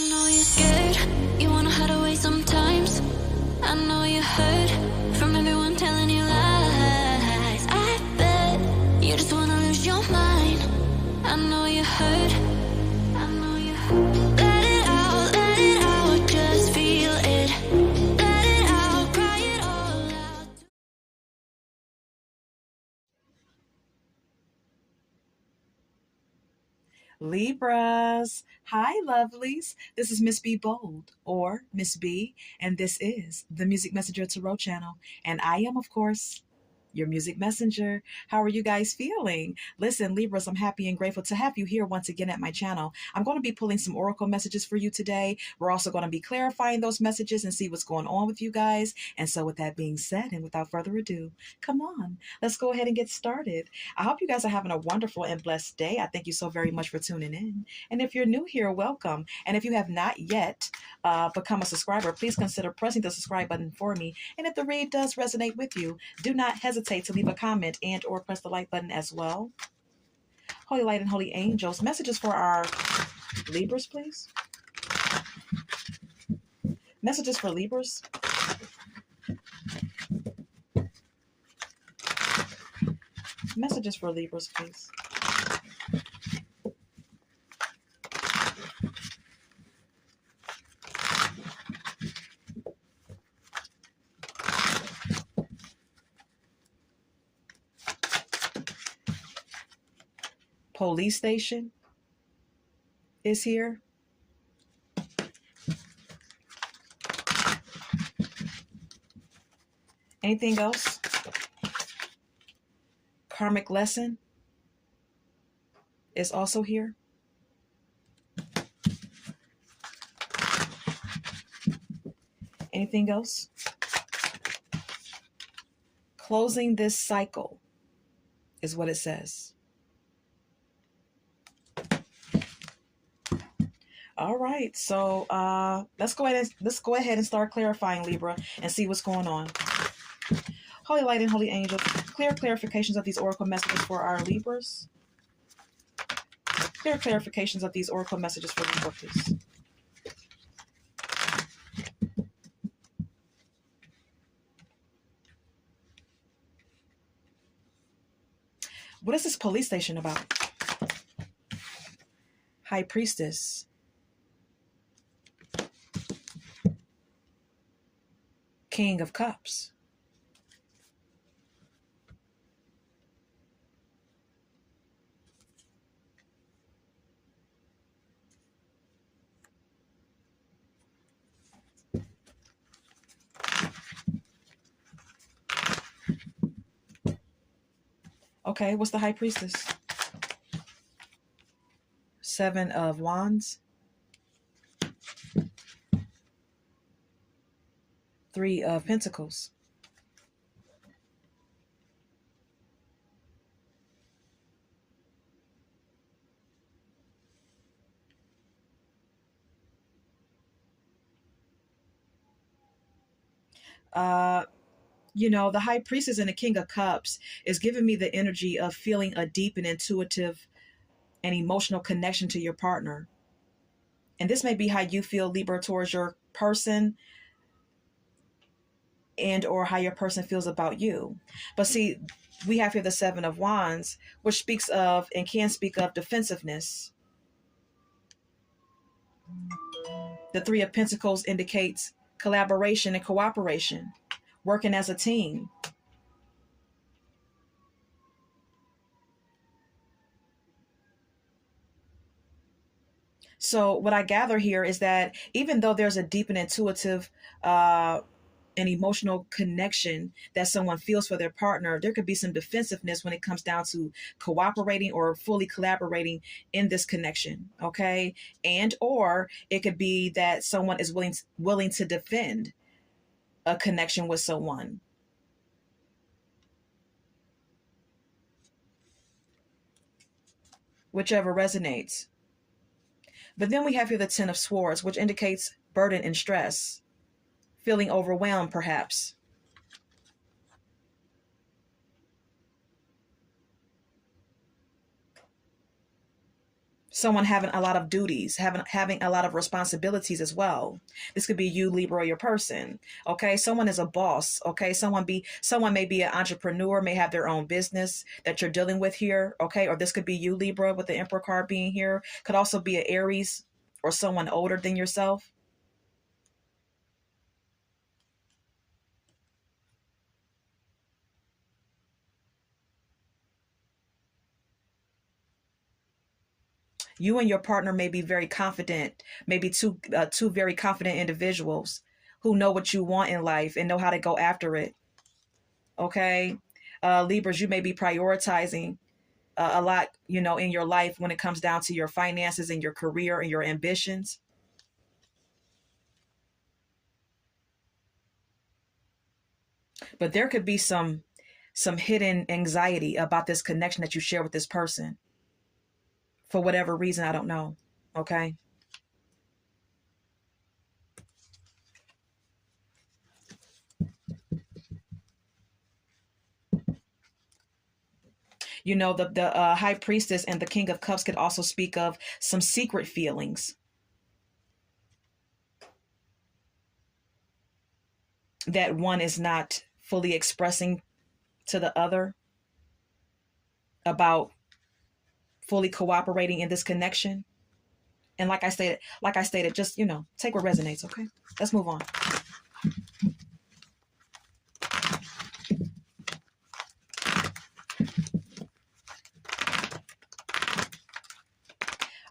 know you're scared, you wanna hide away sometimes. I know you hurt from everyone telling you lies. I bet you just wanna lose your mind. I know you hurt, I know you hurt. Let it out, just feel it. Let it out, cry it all out. Libras. Hi, lovelies. This is Miss B Bold, or Miss B, and this is the Music Messenger Tarot channel. And I am, of course, your music messenger. How are you guys feeling? Listen, Libras, I'm happy and grateful to have you here once again at my channel. I'm going to be pulling some oracle messages for you today. We're also going to be clarifying those messages and see what's going on with you guys. And so with that being said, and without further ado, come on, let's go ahead and get started. I hope you guys are having a wonderful and blessed day. I thank you so very much for tuning in. And if you're new here, welcome. And if you have not yet become a subscriber, please consider pressing the subscribe button for me. And if the read does resonate with you, do not hesitate to leave a comment and or press the like button as well. Holy light and holy angels, messages for our Libras, please. Messages for Libras. Messages for Libras, please. Police station is here. Anything else? Karmic lesson is also here. Anything else? Closing this cycle is what it says. All right, so let's go ahead and start clarifying, Libra, and see what's going on. Holy light and holy angels, clear clarifications of these oracle messages for our Libras. Clear clarifications of these oracle messages for Libra, please. What is this police station about? High Priestess. King of Cups. Okay, what's the High Priestess? Seven of Wands. Three of Pentacles. The High Priestess and the King of Cups is giving me the energy of feeling a deep and intuitive and emotional connection to your partner. And this may be how you feel, Libra, towards your person, and or how your person feels about you. But see, we have here the Seven of Wands, which speaks of and can speak of defensiveness. The Three of Pentacles indicates collaboration and cooperation, working as a team. So what I gather here is that even though there's a deep and intuitive an emotional connection that someone feels for their partner, there could be some defensiveness when it comes down to cooperating or fully collaborating in this connection. Okay. And or it could be that someone is willing to defend a connection with someone. Whichever resonates. But then we have here the Ten of Swords, which indicates burden and stress, feeling overwhelmed perhaps. Someone having a lot of duties, having a lot of responsibilities as well. This could be you, Libra, or your person. Okay, someone is a boss. Okay, someone may be an entrepreneur, may have their own business that you're dealing with here. Okay, or this could be you, Libra, with the Emperor card being here. Could also be an Aries or someone older than yourself. You and your partner may be very confident, maybe two very confident individuals who know what you want in life and know how to go after it. Okay, Libras, you may be prioritizing a lot, in your life when it comes down to your finances and your career and your ambitions. But there could be some hidden anxiety about this connection that you share with this person for whatever reason. I don't know. Okay. The high priestess and the king of cups could also speak of some secret feelings that one is not fully expressing to the other about fully cooperating in this connection. And like I stated, just take what resonates. Okay, let's move on.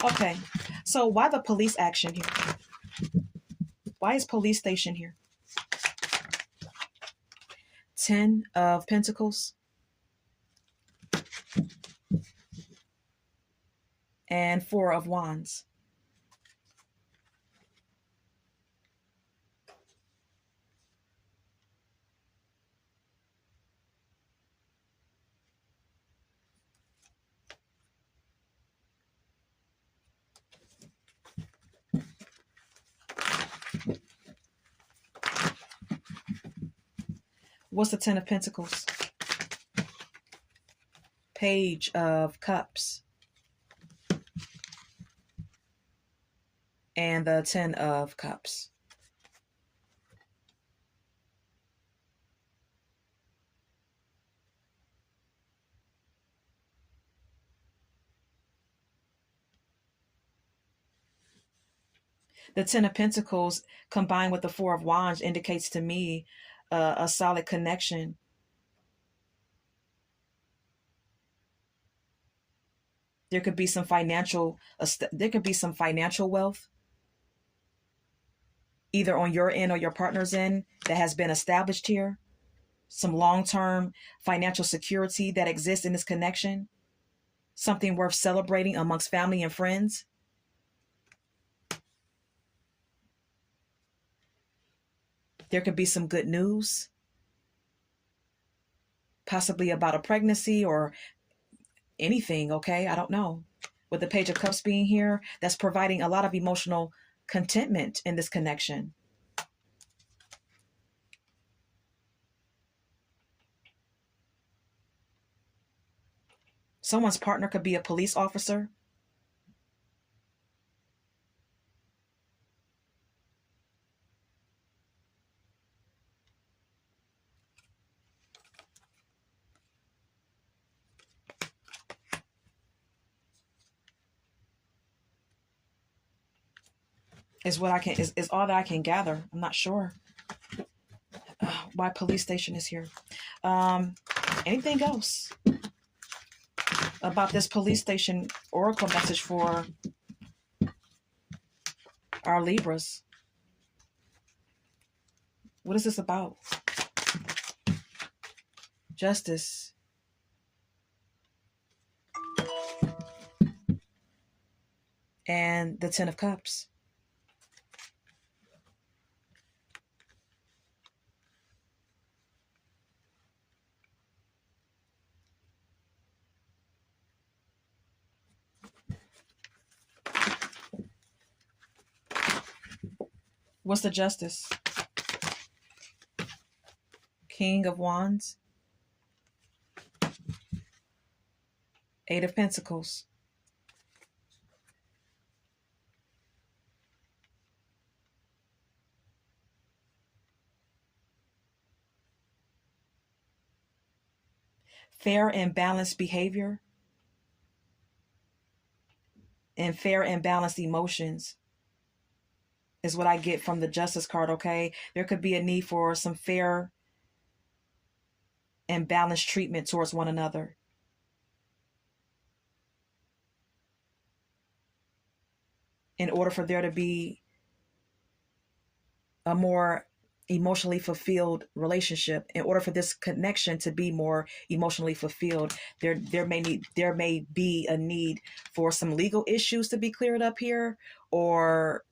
Okay, so why the police action here? Why is police station here? 10 of Pentacles and 4 of Wands. What's the 10 of Pentacles? Page of Cups and the 10 of Cups. The 10 of Pentacles combined with the 4 of Wands indicates to me a solid connection. There could be some financial wealth either on your end or your partner's end that has been established here. Some long-term financial security that exists in this connection. Something worth celebrating amongst family and friends. There could be some good news, possibly about a pregnancy or anything, okay? I don't know. With the Page of Cups being here, that's providing a lot of emotional contentment in this connection. Someone's partner could be a police officer. Is all that I can gather. I'm not sure why police station is here. Anything else about this police station oracle message for our Libras? What is this about? Justice. And the 10 of Cups. What's the Justice? King of Wands. 8 of Pentacles. Fair and balanced behavior and fair and balanced emotions is what I get from the Justice card, okay? There could be a need for some fair and balanced treatment towards one another. In order for there to be a more emotionally fulfilled relationship, in order for this connection to be more emotionally fulfilled, there may be a need for some legal issues to be cleared up here, or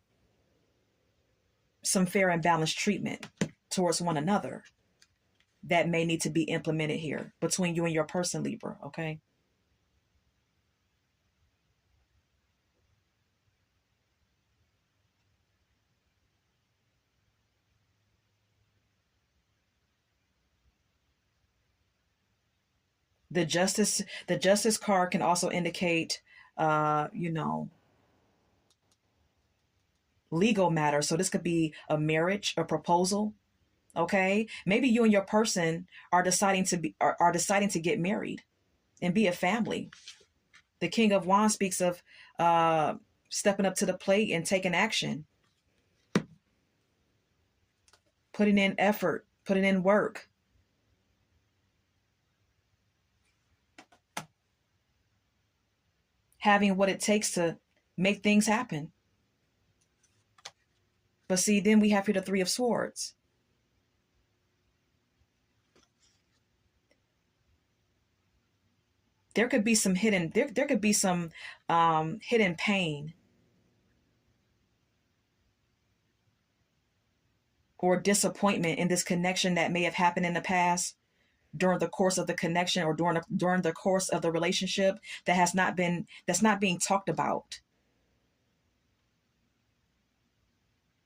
some fair and balanced treatment towards one another that may need to be implemented here between you and your person, Libra, okay? The justice card can also indicate you know, legal matters. So this could be a marriage, a proposal, okay? Maybe you and your person are deciding to get married and be a family. The King of Wands speaks of uh stepping up to the plate and taking action, putting in effort, putting in work, having what it takes to make things happen. But see, then we have here the Three of Swords. There could be some there could be some hidden pain or disappointment in this connection that may have happened in the past, during the course of the connection, or during the course of the relationship, that's not being talked about.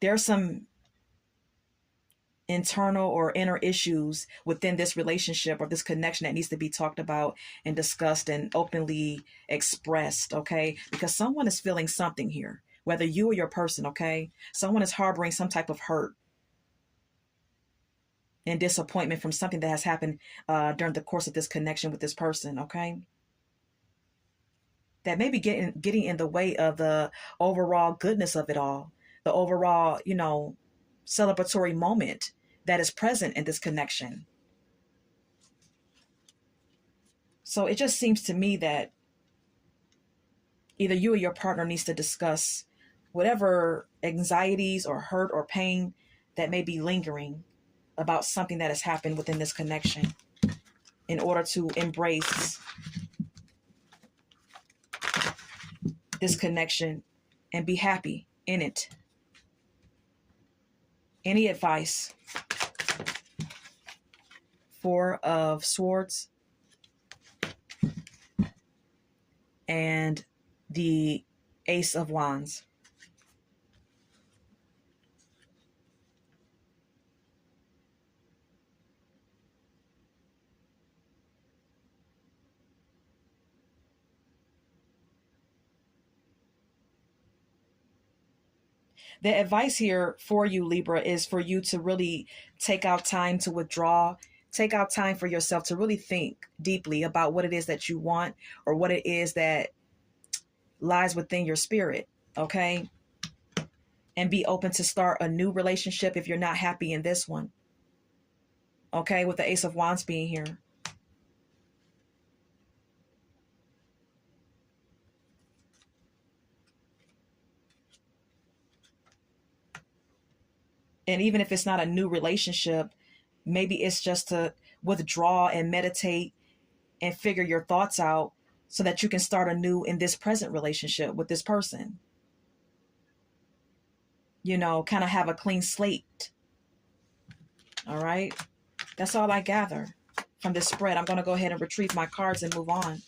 There's some internal or inner issues within this relationship or this connection that needs to be talked about and discussed and openly expressed, okay? Because someone is feeling something here, whether you or your person, okay? Someone is harboring some type of hurt and disappointment from something that has happened during the course of this connection with this person, okay? That may be getting in the way of the overall goodness of it all, the overall, celebratory moment that is present in this connection. So it just seems to me that either you or your partner needs to discuss whatever anxieties or hurt or pain that may be lingering about something that has happened within this connection, in order to embrace this connection and be happy in it. Any advice? Four of Swords and the Ace of Wands. The advice here for you, Libra, is for you to really take out time to withdraw, take out time for yourself to really think deeply about what it is that you want, or what it is that lies within your spirit, okay? And be open to start a new relationship if you're not happy in this one, okay? With the Ace of Wands being here. And even if it's not a new relationship, maybe it's just to withdraw and meditate and figure your thoughts out so that you can start anew in this present relationship with this person. Kind of have a clean slate. All right. That's all I gather from this spread. I'm going to go ahead and retrieve my cards and move on.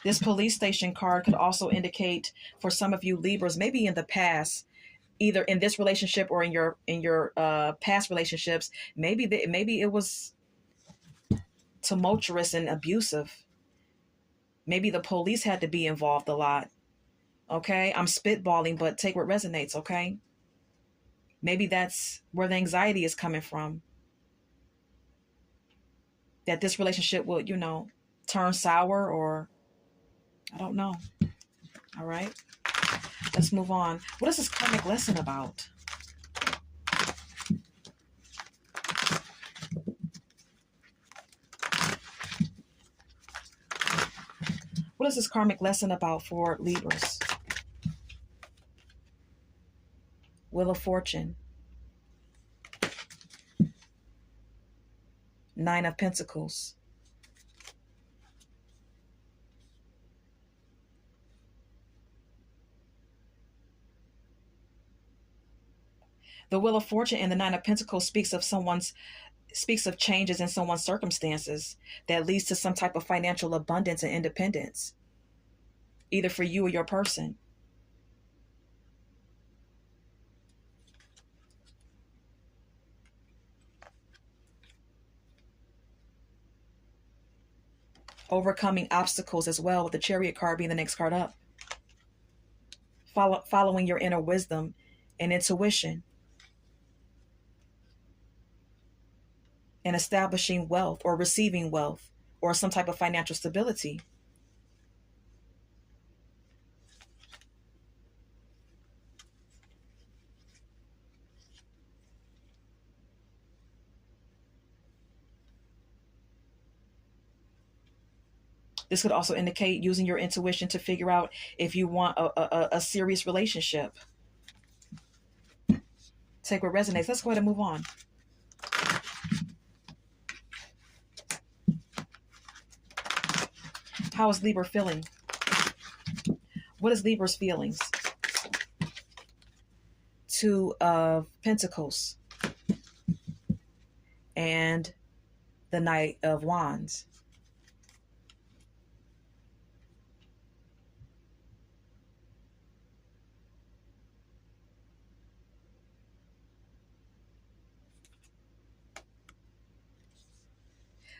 This police station card could also indicate, for some of you Libras, maybe in the past, either in this relationship or in your past relationships, maybe it was tumultuous and abusive. Maybe the police had to be involved a lot. Okay, I'm spitballing, but take what resonates. Okay. Maybe that's where the anxiety is coming from, that this relationship will, turn sour, or I don't know. All right, let's move on. What is this karmic lesson about? What is this karmic lesson about for Libras? Wheel of Fortune, Nine of Pentacles. The Wheel of Fortune and the Nine of Pentacles speaks of changes in someone's circumstances that leads to some type of financial abundance and independence, either for you or your person. Overcoming obstacles as well, with the Chariot card being the next card up. Following your inner wisdom and intuition, and establishing wealth or receiving wealth or some type of financial stability. This could also indicate using your intuition to figure out if you want a serious relationship. Take what resonates. Let's go ahead and move on. How is Libra feeling? What is Libra's feelings? Two of Pentacles and the Knight of Wands.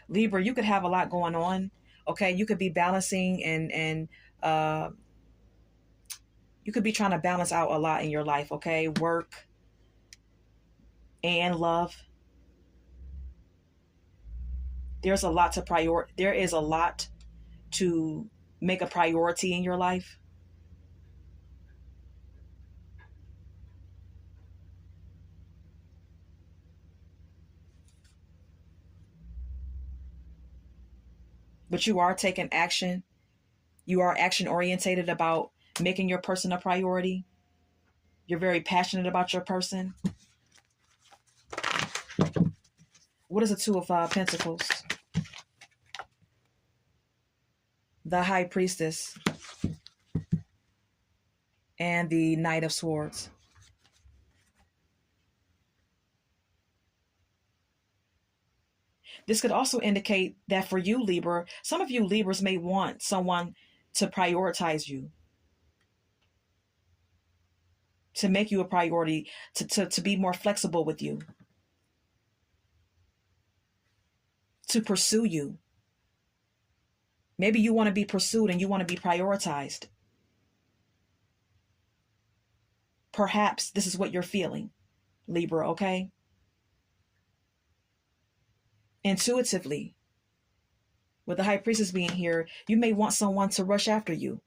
Libra, you could have a lot going on. Okay, you could be balancing and you could be trying to balance out a lot in your life. Okay, work and love. There's a lot to There is a lot to make a priority in your life. But you are taking action. You are action orientated about making your person a priority. You're very passionate about your person. What is the Two of Pentacles? The High Priestess and the Knight of Swords. This could also indicate that for you, Libra, some of you Libras may want someone to prioritize you, to make you a priority, to be more flexible with you, to pursue you. Maybe you want to be pursued and you want to be prioritized. Perhaps this is what you're feeling, Libra, okay? Intuitively, with the High Priestess being here, you may want someone to rush after you.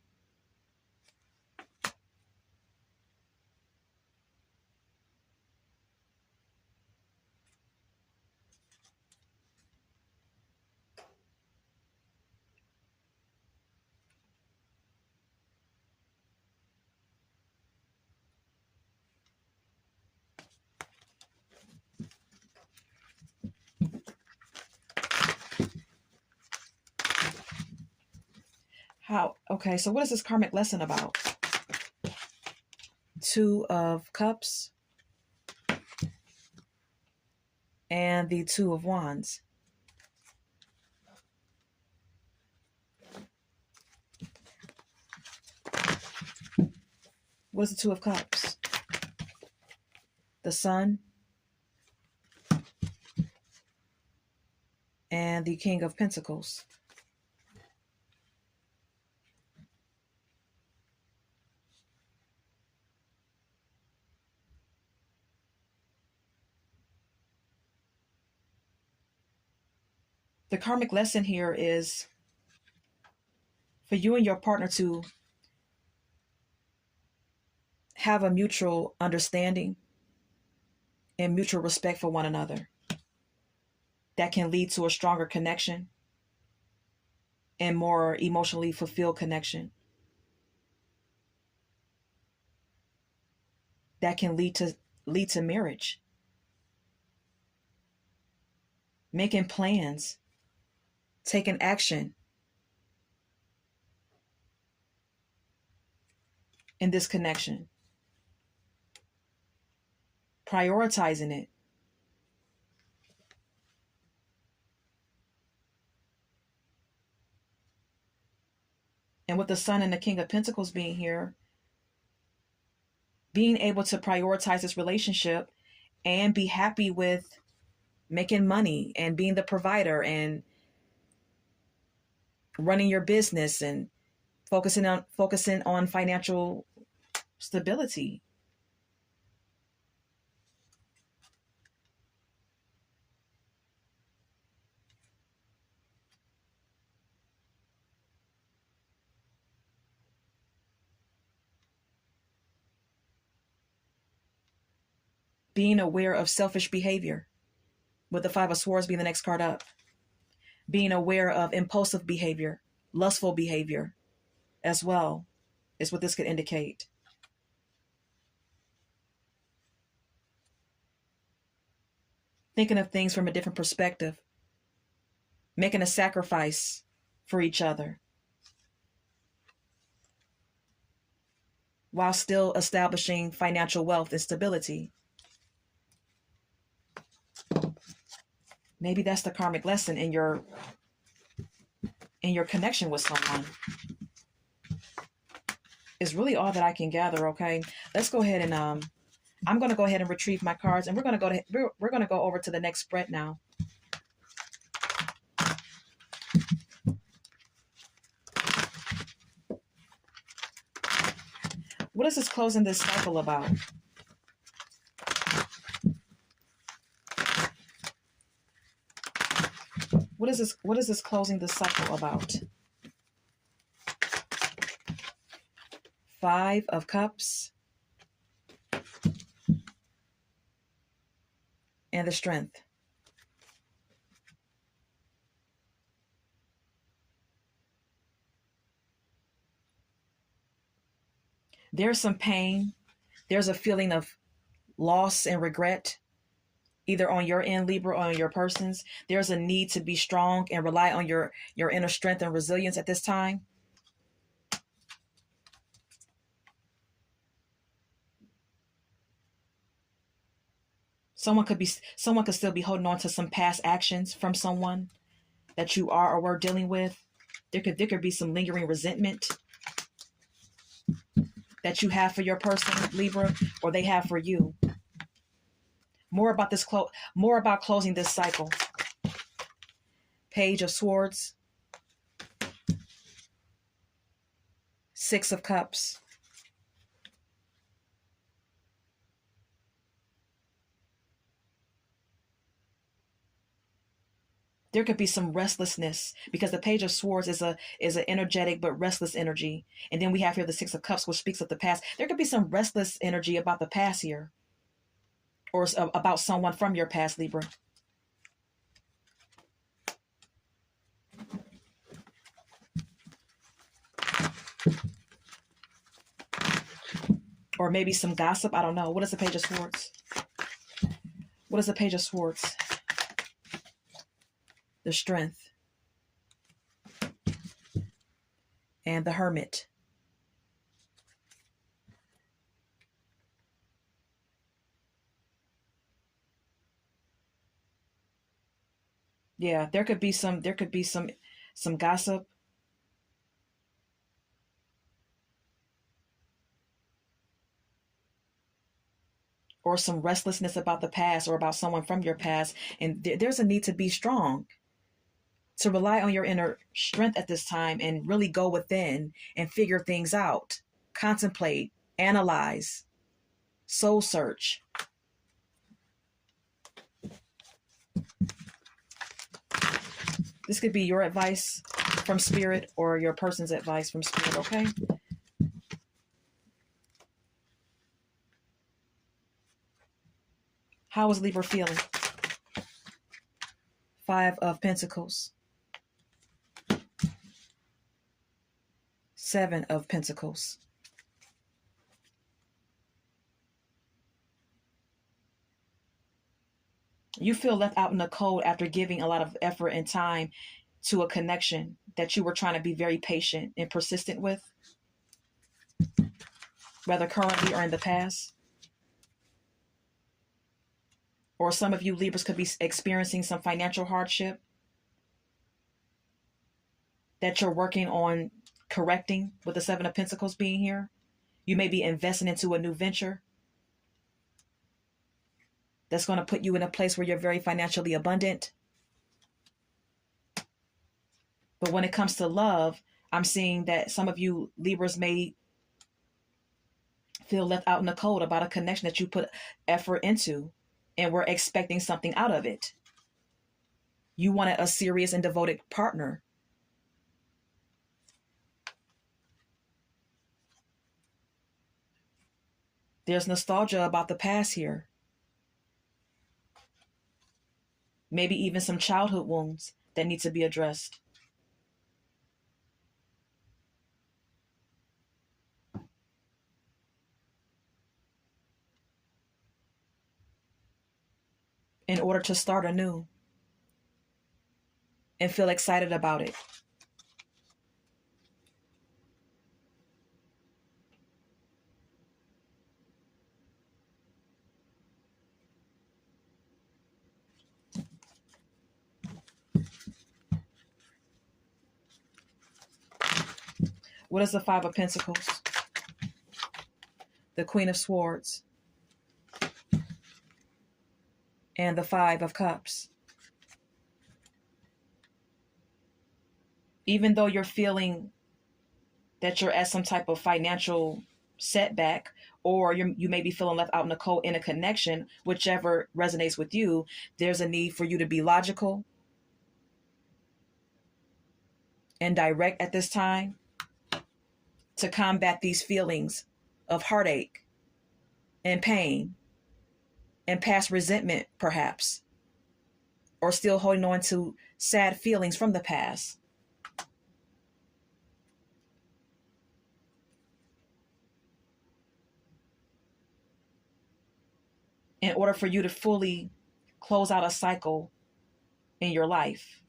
Okay, so what is this karmic lesson about? Two of Cups and the Two of Wands. What is the Two of Cups? The Sun and the King of Pentacles. The karmic lesson here is for you and your partner to have a mutual understanding and mutual respect for one another that can lead to a stronger connection and more emotionally fulfilled connection that can lead to marriage. Making plans, taking action in this connection, prioritizing it. And with the Sun and the King of Pentacles being here, being able to prioritize this relationship and be happy with making money and being the provider and running your business and focusing on financial stability. Being aware of selfish behavior, with the Five of Swords being the next card up. Being aware of impulsive behavior, lustful behavior as well is what this could indicate. Thinking of things from a different perspective, making a sacrifice for each other while still establishing financial wealth and stability. Maybe that's the karmic lesson in your connection with someone. Is really all that I can gather. Okay, let's go ahead and I'm going to go ahead and retrieve my cards, and we're going to go over to the next spread now. What is this closing this cycle about? What is this closing this cycle about? Five of Cups and the Strength. There's some pain. There's a feeling of loss and regret, either on your end, Libra, or on your person's. There's a need to be strong and rely on your inner strength and resilience at this time. Someone could still be holding on to some past actions from someone that you are or were dealing with. There could be some lingering resentment that you have for your person, Libra, or they have for you. More about closing this cycle. Page of Swords, Six of Cups. There could be some restlessness because the Page of Swords is an energetic but restless energy. And then we have here the Six of Cups, which speaks of the past. There could be some restless energy about the past here, or about someone from your past, Libra. Or maybe some gossip. I don't know. What is the Page of Swords? What is the Page of Swords? The Strength. And the Hermit. Yeah, there could be some gossip. Or some restlessness about the past or about someone from your past. And there's a need to be strong, to rely on your inner strength at this time and really go within and figure things out, contemplate, analyze, soul search. This could be your advice from spirit or your person's advice from spirit, okay? How is Libra feeling? 5 of Pentacles. 7 of Pentacles. You feel left out in the cold after giving a lot of effort and time to a connection that you were trying to be very patient and persistent with, whether currently or in the past. Or some of you Libras could be experiencing some financial hardship that you're working on correcting with the 7 of Pentacles being here. You may be investing into a new venture that's going to put you in a place where you're very financially abundant. But when it comes to love, I'm seeing that some of you Libras may feel left out in the cold about a connection that you put effort into and were expecting something out of it. You wanted a serious and devoted partner. There's nostalgia about the past here. Maybe even some childhood wounds that need to be addressed. In order to start anew and feel excited about it. What is the 5 of Pentacles? The Queen of Swords. And the 5 of Cups. Even though you're feeling that you're at some type of financial setback, or you may be feeling left out in the cold in a connection, whichever resonates with you, there's a need for you to be logical and direct at this time to combat these feelings of heartache and pain and past resentment, perhaps, or still holding on to sad feelings from the past. In order for you to fully close out a cycle in your life.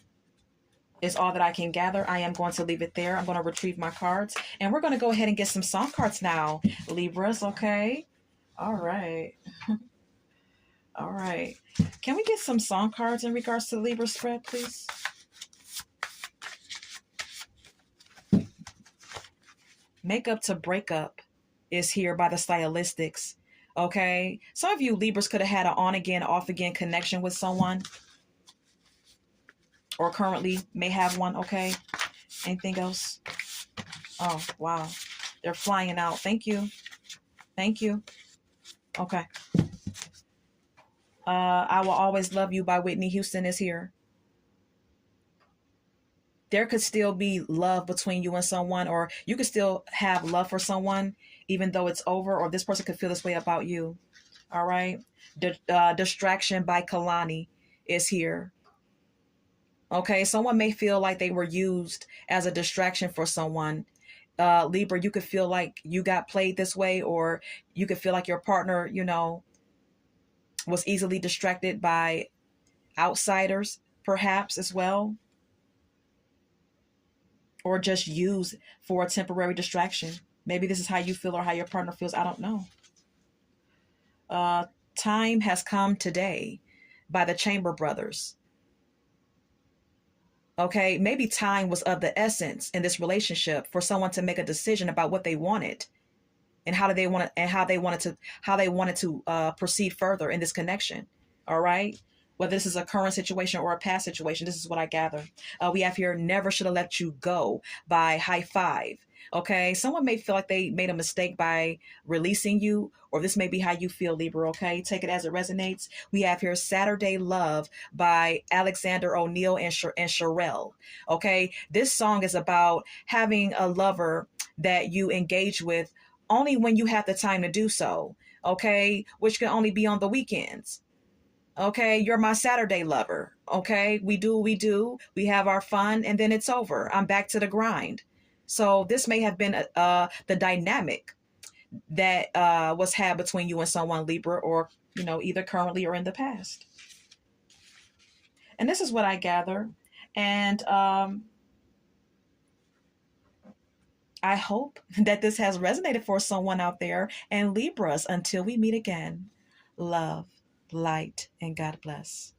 Is all that I can gather. I am going to leave it there. I'm going to retrieve my cards. And we're going to go ahead and get some song cards now, Libras, okay? All right. All right. Can we get some song cards in regards to the Libra spread, please? Make Up to Break Up is here by the Stylistics, okay? Some of you Libras could have had an on-again, off-again connection with someone, or currently may have one, okay? Anything else? Oh, wow. They're flying out. Thank you. Thank you. Okay. I Will Always Love You by Whitney Houston is here. There could still be love between you and someone, or you could still have love for someone, even though it's over, or this person could feel this way about you. All right. Distraction by Kalani is here. Okay, someone may feel like they were used as a distraction for someone. Libra, you could feel like you got played this way, or you could feel like your partner, was easily distracted by outsiders, perhaps, as well. Or just used for a temporary distraction. Maybe this is how you feel or how your partner feels. I don't know. Time Has Come Today by the Chamber Brothers. Okay, maybe time was of the essence in this relationship for someone to make a decision about what they wanted and how they wanted to proceed further in this connection. All right, whether this is a current situation or a past situation. This is what I gather. We have here, never should have let you go by High Five. Okay, someone may feel like they made a mistake by releasing you, or this may be how you feel, Libra. Okay, take it as it resonates. We have here Saturday Love by Alexander O'Neill and Sherelle. Okay, this song is about having a lover that you engage with only when you have the time to do so. Okay, which can only be on the weekends. Okay, you're my Saturday lover. Okay, we do what we do. We have our fun, and then it's over. I'm back to the grind. So this may have been the dynamic that was had between you and someone, Libra, or either currently or in the past. And this is what I gather. And I hope that this has resonated for someone out there. And Libras, until we meet again, love, light, and God bless.